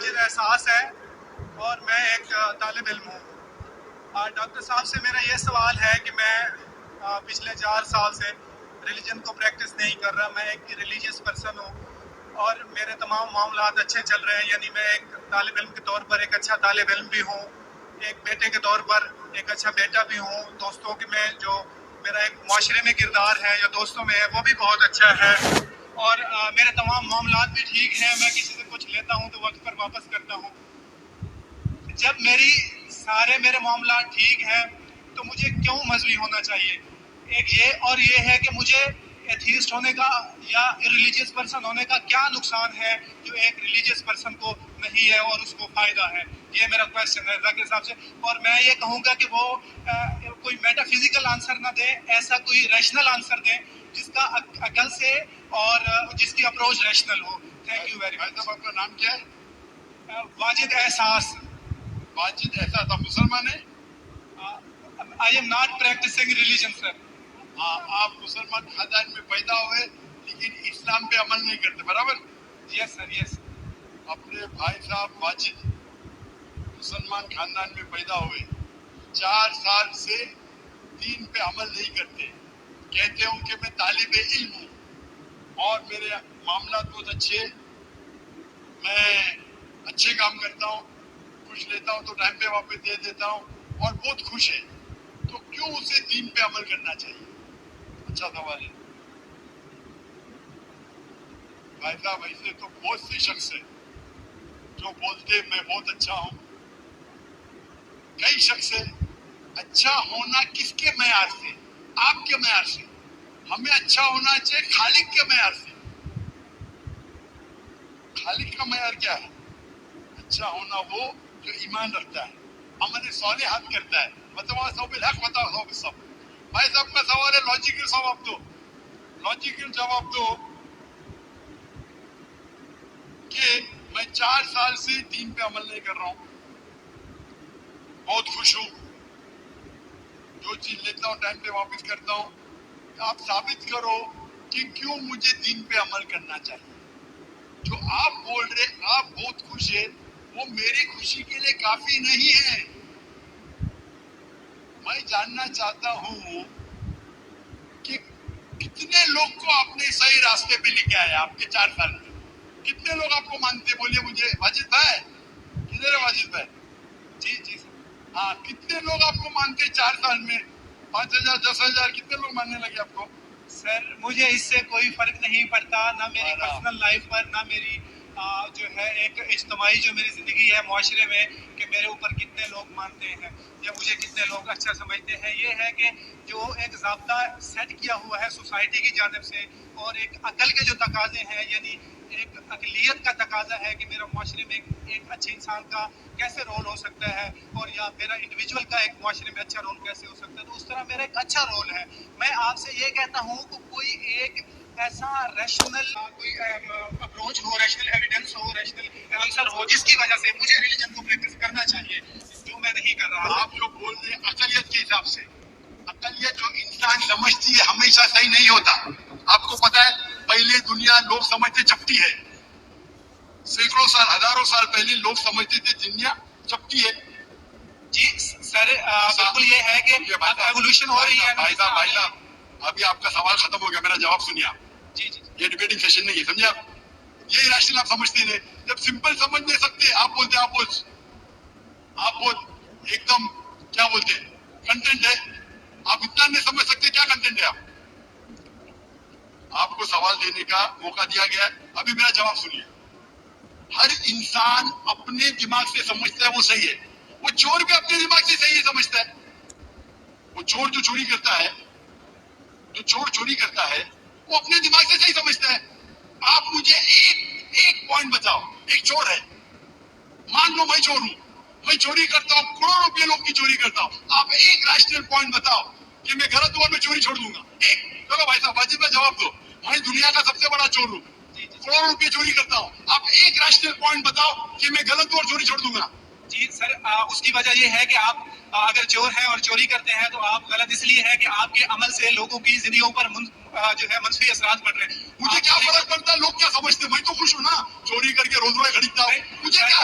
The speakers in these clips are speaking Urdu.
واجد احساس ہے اور میں ایک طالب علم ہوں. ڈاکٹر صاحب سے میرا یہ سوال ہے کہ میں پچھلے 4 سال سے ریلیجن کو پریکٹس نہیں کر رہا. میں ایک ریلیجیس پرسن ہوں اور میرے تمام معاملات اچھے چل رہے ہیں. یعنی میں ایک طالب علم کے طور پر ایک اچھا طالب علم بھی ہوں, ایک بیٹے کے طور پر ایک اچھا بیٹا بھی ہوں. دوستوں کے میں جو میرا ایک معاشرے میں کردار ہے یا دوستوں میں ہے وہ بھی بہت اچھا ہے, اور میرے تمام معاملات بھی ٹھیک ہیں. میں کسی سے کچھ لیتا ہوں تو وقت پر واپس کرتا ہوں. جب سارے میرے معاملات ٹھیک ہیں تو مجھے کیوں مذہبی ہونا چاہیے؟ ایک یہ ہے کہ مجھے ایتھیسٹ ہونے کا یا ریلیجیس پرسن ہونے کا کیا نقصان ہے جو ایک ریلیجیس پرسن کو نہیں ہے اور اس کو فائدہ ہے. یہ میرا کویشچن ہے ذاکر صاحب سے. اور میں یہ کہوں گا کہ وہ کوئی میٹا فزیکل آنسر نہ دیں, ایسا کوئی ریشنل آنسر دیں جس کا عقل سے اور جس کی approach rational who. Thank you very much. آپ کا نام کیا ہے؟ واجد احساس. واجد احساس. آپ مسلمان ہیں؟ I am not practicing religion, sir. آپ مسلمان خاندان میں پیدا ہوئے لیکن اسلام پہ عمل نہیں کرتے, برابر؟ Yes, sir, yes. اپنے بھائی صاحب واجد مسلمان خاندان میں پیدا ہوئے, 4 سال سے دین پہ عمل نہیں کرتے. کہتے ہوں کہ میں طالب علم ہوں اور میرے معاملات بہت اچھے, میں اچھے کام کرتا ہوں, کچھ لیتا ہوں تو ٹائم پہ واپس دے دیتا ہوں اور بہت خوش ہے. تو کیوں اسے دین پہ عمل کرنا چاہیے؟ اچھا سوال ہے بھائی صاحب. ایسے تو بہت سے شخص ہیں جو بولتے میں بہت اچھا ہوں. کئی شخص ہیں. اچھا ہونا کس کے معیار سے؟ آپ کے معیار سے. ہمیں اچھا ہونا چاہیے خالق کے معیار سے. خالق کا معیار کیا ہے؟ اچھا ہونا وہ جو ایمان رکھتا ہے, عمل صالحات کرتا ہے. بتاؤ سو بالحق, بتاؤ سو بالصبر. بھائی صاحب کا سوال ہے, لاجیکل جواب دو. لاجیکل جواب دو کہ میں 4 سال سے دین پہ عمل نہیں کر رہا ہوں, بہت خوش ہوں, جو چیز لیتا ہوں ٹائم پہ واپس کرتا ہوں. آپ ثابت کرو کہ کیوں مجھے دین پہ عمل کرنا چاہیے. جو آپ بول رہے آپ بہت خوش ہیں, وہ میری خوشی کے لیے کافی نہیں ہے. میں جاننا چاہتا ہوں کہ کتنے لوگ کو آپ نے صحیح راستے پہ لے کے آیا آپ کے 4 سال میں. کتنے لوگ آپ کو مانتے؟ بولیے مجھے. واجد بھائی کدھر ہے؟ واجد بھائی. جی جی سر. ہاں, کتنے لوگ آپ کو مانتے 4 سال میں؟ 5,000 10,000 کتنے لوگ ماننے لگے آپ کو؟ سر مجھے اس سے کوئی فرق نہیں پڑتا, نہ میری پرسنل لائف پر, نہ میری جو ہے ایک اجتماعی جو میری زندگی ہے معاشرے میں, کہ میرے اوپر کتنے لوگ مانتے ہیں یا مجھے کتنے لوگ اچھا سمجھتے ہیں. یہ ہے کہ جو ایک ضابطہ سیٹ کیا ہوا ہے سوسائٹی کی جانب سے, اور ایک عقل کے جو تقاضے ہیں, یعنی ایک اقلیت کا تقاضا ہے کہ میرا معاشرے میں ایک اچھے انسان کا کیسے رول ہو سکتا ہے, اور یا میرا انڈیویجول کا ایک معاشرے میں اچھا رول کیسے ہو سکتا ہے. تو اس طرح میرا ایک اچھا رول ہے. میں آپ سے یہ کہتا ہوں کہ کوئی ایک ایسا ریشنل کوئی اپروچ ہو, ریشنل ایویڈنس ہو, ریشنل آنسر ہو جس کی وجہ سے مجھے ریلیجن کو پریکٹس کرنا چاہیے, جو میں نہیں کر رہا. آپ جو بول رہے ہیں اقلیت کے حساب سے, اقلیت جو انسان سمجھتی ہے ہمیشہ صحیح نہیں ہوتا. آپ کو پتا ہے پہلے دنیا لوگ سمجھتے چپٹی ہے. سینکڑوں سال, ہزاروں سال پہلے لوگ سمجھتے تھے دنیا چپٹی ہے. جی سر, بالکل یہ ہے کہ ایوولوشن ہو رہی ہے. بھائی صاحب ابھی آپ کا سوال ختم ہو گیا, میرا جواب سنیے آپ. جی جی. یہ ڈیبیٹنگ سیشن نہیں ہے, سمجھے آپ. یہ ریشنل آپ سمجھتے ہیں. جب سمپل سمجھ نہیں سکتے آپ بولتے آپ بہت ایک دم کیا بولتے کنٹینٹ ہے. آپ اتنا نہیں سمجھ سکتے کیا کنٹینٹ ہے. آپ کو سوال دینے کا موقع دیا گیا ہے, ابھی میرا جواب سنیے. ہر انسان اپنے دماغ سے سمجھتا ہے وہ صحیح ہے. وہ چور بھی اپنے دماغ سے صحیح سمجھتا ہے. وہ چور جو چوری کرتا ہے وہ اپنے دماغ سے صحیح سمجھتا ہے. آپ مجھے ایک پوائنٹ بتاؤ. ایک چور ہے, مان لو میں چور ہوں, میں چوری کرتا ہوں, کروڑوں روپے لوگ کی چوری کرتا ہوں. آپ ایک راشنل پوائنٹ بتاؤ کہ میں غلط ہوں, میں چوری چھوڑ دوں گا. ایک. چلو بھائی صاحب واجب میں جواب دو. میں دنیا کا سب سے بڑا چور ہوں, کروڑوں روپے چوری کرتا ہوں. آپ ایک راشنل پوائنٹ بتاؤ کہ میں غلط ہوں اور چوری چھوڑ دوں گا. جی سر, اس کی وجہ یہ ہے کہ آپ اگر چور ہیں اور چوری کرتے ہیں تو آپ غلط اس لیے ہے کہ آپ کے عمل سے لوگوں کی زندگیوں پر جو ہے منفی اثرات پڑ رہے ہیں. مجھے کیا فرق پڑتا ہے لوگ کیا سمجھتے ہیں؟ میں تو خوش ہوں نا, چوری کر کے روز روز خریدتا ہوں. مجھے کیا,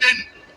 10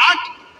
8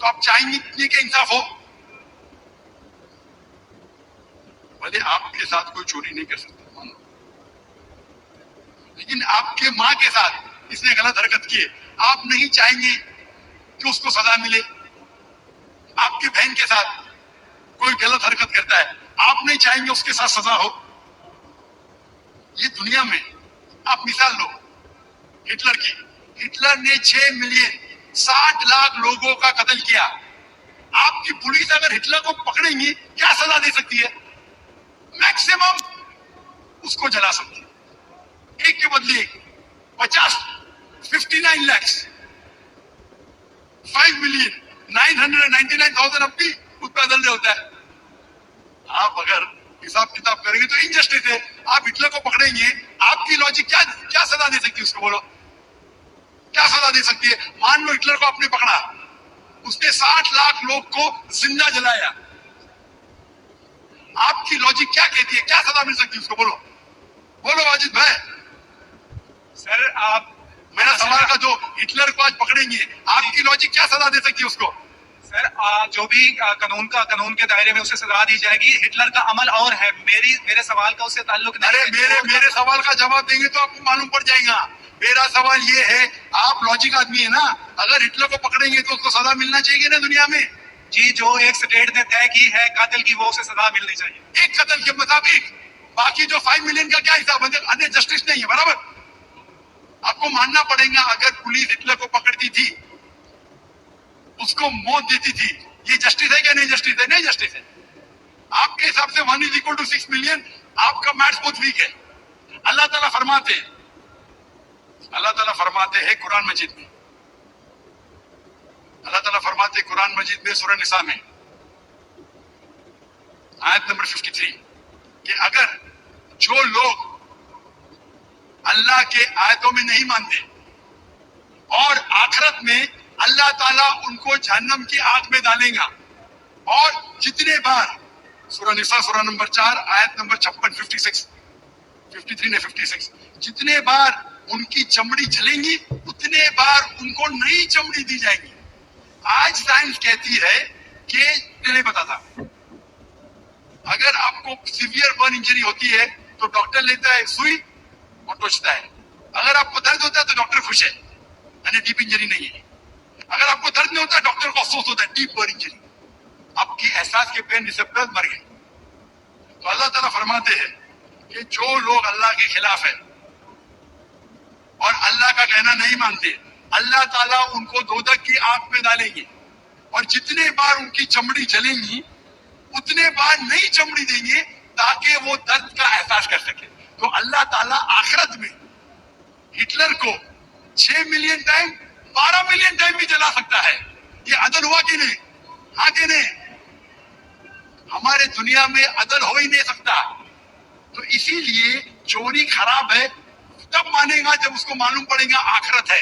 تو آپ چاہیں گے کہ انصاف ہو؟ بھلے آپ کے ساتھ کوئی چوری نہیں کر سکتا مانو، لیکن آپ کے ماں کے ساتھ اس نے غلط حرکت کی ہے، آپ نہیں چاہیں گے کہ اس کو سزا ملے؟ آپ کی بہن کے ساتھ کوئی غلط حرکت کرتا ہے، آپ نہیں چاہیں گے اس کے ساتھ سزا ہو؟ یہ دنیا میں آپ مثال لو ہٹلر کی، ہٹلر نے 6 ملین 60 لاکھ لوگوں کا قتل کیا. آپ کی پولیس اگر ہٹلر کو پکڑیں گی کیا سزا دے سکتی ہے؟ میکسیمم اس کو جلا سکتی ہے، ایک کے بدلے 59 لاکھ 5 ملین 999,000 اب بھی خود پیدل نہیں ہوتا ہے. آپ اگر حساب کتاب کریں گے تو انجسٹس ہے. آپ ہٹلر کو پکڑیں گے، آپ کی لاجک کیا سزا دے سکتی ہے؟ اس کو بولو کیا سزا دے سکتی ہے؟ مان لو ہٹلر کو آپ نے پکڑا، اس نے 60 لاکھ لوگ کو زندہ جلایا، آپ کی لاجک کیا کہتی ہے؟ کیا سزا مل سکتی ہے اس کو؟ بولو بولو واجد بھائی. سر آپ میرا سوال کا جو ہٹلر کو آج پکڑیں گے، آپ کی لاجک کیا سزا دے سکتی ہے اس کو؟ سر جو بھی قانون کے دائرے میں اسے سزا دی جائے گی. ہٹلر کا عمل اور ہے، میرے سوال کا اس سے تعلق نہیں ارے ہے. میرے سوال کا جواب دیں گے تو آپ کو معلوم پڑ جائے گا. میرا سوال یہ ہے، آپ لاجک آدمی ہے نا، اگر ہٹلر کو پکڑیں گے تو اس کو سزا ملنا چاہیے نا دنیا میں. جی جو ایک سٹیٹ نے طے کی ہے قاتل کی، وہ اسے سزا ملنی چاہیے. ایک قتل کے مطابق، باقی جو 5 ملین کا کیا حساب ہے؟ جسٹس نہیں ہے. برابر آپ کو ماننا پڑے گا، اگر پولیس ہٹلر کو پکڑتی تھی، اس کو موت دیتی تھی، یہ جسٹس ہے کیا نہیں جسٹس ہے؟ نہیں جسٹس ہے. آپ کے حساب سے 1=6 ملین، آپ کا میتھس بہت ویک ہے. اللہ تعالیٰ فرماتے ہیں قرآن مجید میں، اللہ تعالیٰ فرماتے ہیں قرآن مجید میں سورہ نساء میں آیت نمبر 53 کہ اگر جو لوگ اللہ کے آیتوں میں نہیں مانتے اور آخرت میں اللہ تعالیٰ ان کو جہنم کی آگ میں ڈالیں گا، اور جتنے بار سورہ نساء سورہ نمبر 4 آیت نمبر 56 53 نے 56 جتنے بار ان کی چمڑی جلیں گی اتنے بار ان کو نئی چمڑی دی جائے گی. آج سائنس کہتی ہے کہ نہیں پتا تھا، اگر آپ کو سیویئر برن انجری ہوتی ہے تو ڈاکٹر لیتا ہے سوئی اور ٹوچتا ہے. اگر آپ کو درد ہوتا ہے تو ڈاکٹر خوش ہے، یعنی ڈیپ انجری نہیں ہے. اگر آپ کو درد نہیں ہوتا ہے ڈاکٹر کو افسوس ہوتا ہے، ڈیپ برن انجری. آپ کی احساس کے پین ریسپٹر مر گئے. تو اللہ تعالیٰ فرماتے ہیں کہ جو لوگ اللہ کے خلاف ہیں اور اللہ کا کہنا نہیں مانتے، اللہ تعالیٰ ان کو دوزخ کی آگ میں ڈالیں گے، اور جتنے بار ان کی چمڑی جلیں گی اتنے بار نئی چمڑی دیں گے تاکہ وہ درد کا احساس کر سکے. تو اللہ تعالیٰ آخرت میں ہٹلر کو 6 ملین ٹائم 12 ملین ٹائم بھی جلا سکتا ہے. یہ عدل ہوا کہ نہیں؟ ہاں کہ نہیں؟ ہمارے دنیا میں عدل ہو ہی نہیں سکتا. تو اسی لیے چوری خراب ہے تب مانے گا جب اس کو معلوم پڑے گا آخرت ہے،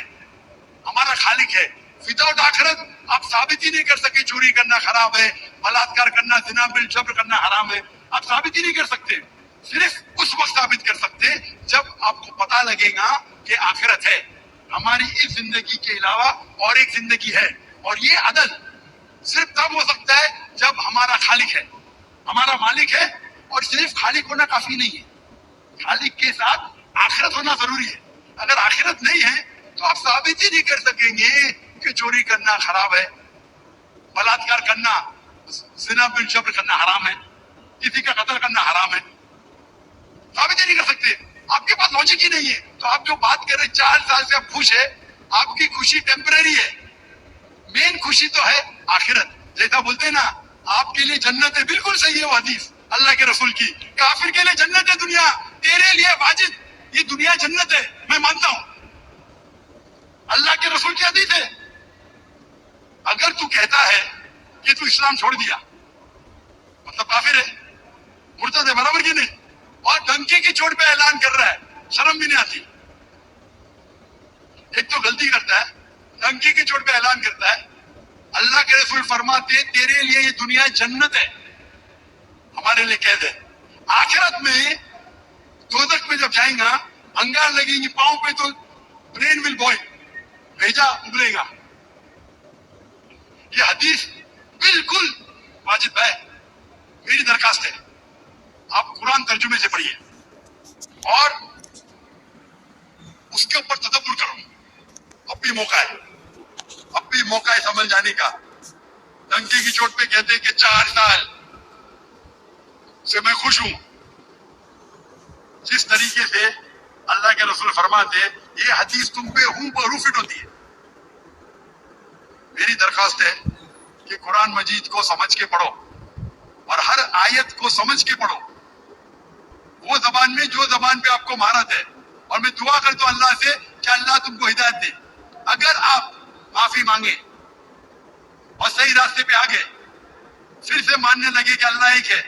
ہمارا خالق ہے. وداؤٹ آخرت آپ ثابت ہی نہیں کر سکے چوری کرنا خراب ہے، بلاತ್ಕಾರ کرنا، زنا بالجبر کرنا حرام ہے. آپ ثابت ہی نہیں کر سکتے. صرف اس وقت ثابت کر سکتے جب آپ کو پتا لگے گا کہ آخرت ہے. ہماری اس زندگی کے علاوہ اور ایک زندگی ہے، اور یہ عدل صرف تب ہو سکتا ہے جب ہمارا خالق ہے، ہمارا مالک ہے. اور صرف خالق ہونا کافی نہیں ہے، خالق کے ساتھ آخرت ہونا ضروری ہے. اگر آخرت نہیں ہے تو آپ ثابت ہی نہیں کر سکیں گے کہ چوری کرنا خراب ہے، بلاತ್ಕಾರ کرنا، زنا بالجبر کرنا حرام ہے، کسی کا قتل کرنا حرام ہے. ثابت ہی نہیں کر سکتے. آپ کے پاس لاجک ہی نہیں ہے. تو آپ جو بات کر رہے 4 سال سے آپ خوش ہے، آپ کی خوشی ٹیمپریری ہے. مین خوشی تو ہے آخرت. جیسا بولتے ہیں نا آپ کے لیے جنت ہے، بالکل صحیح ہے وہ حدیث اللہ کے رسول کی. کافر کے لیے جنت ہے دنیا، تیرے لیے واجد یہ دنیا جنت ہے. میں مانتا ہوں اللہ کے رسول کی حدیث ہے. اگر تو کہتا ہے کہ تو اسلام چھوڑ دیا مطلب کافر ہے، مرتد ہے، برابر کی نہیں، اور ڈنکے کی چوٹ پہ اعلان کر رہا ہے، شرم بھی نہیں آتی. ایک تو غلطی کرتا ہے، ڈنکے کی چوٹ پہ اعلان کرتا ہے. اللہ کے رسول فرماتے تیرے لیے یہ دنیا جنت ہے، ہمارے لیے قید ہے. آخرت میں دوزخ میں جب جائیں گا انگار لگیں گی پاؤں پہ تو برین ول بوائل، بھیجا ابلے گا. یہ حدیث بالکل واجد بھائی میری درخواست ہے آپ قرآن ترجمے سے پڑھیے اور اس کے اوپر تدبر کرو. اب بھی موقع ہے, اب بھی موقع ہے سمجھ جانے کا. ڈنکی کی چوٹ پہ کہتے کہ 4 سال سے میں خوش ہوں. جس طریقے سے اللہ کے رسول فرماتے یہ حدیث تم پہ ہوں بہو فٹ ہوتی ہے. میری درخواست ہے کہ قرآن مجید کو سمجھ کے پڑھو اور ہر آیت کو سمجھ کے پڑھو وہ زبان میں جو زبان پہ آپ کو مہارت ہے. اور میں دعا کرتا ہوں اللہ سے کہ اللہ تم کو ہدایت دے. اگر آپ معافی مانگے اور صحیح راستے پہ آگے پھر سے ماننے لگے کہ اللہ ایک ہے,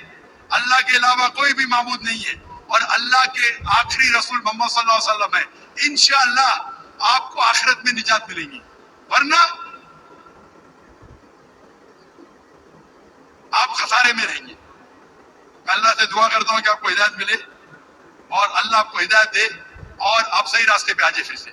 اللہ کے علاوہ کوئی بھی معبود نہیں ہے اور اللہ کے آخری رسول محمد صلی اللہ علیہ وسلم ہے, انشاءاللہ آپ کو آخرت میں نجات ملے گی. ورنہ آپ خسارے میں رہیں گے. میں اللہ سے دعا کرتا ہوں کہ آپ کو ہدایت ملے اور اللہ آپ کو ہدایت دے اور آپ صحیح راستے پہ آ جائے پھر سے.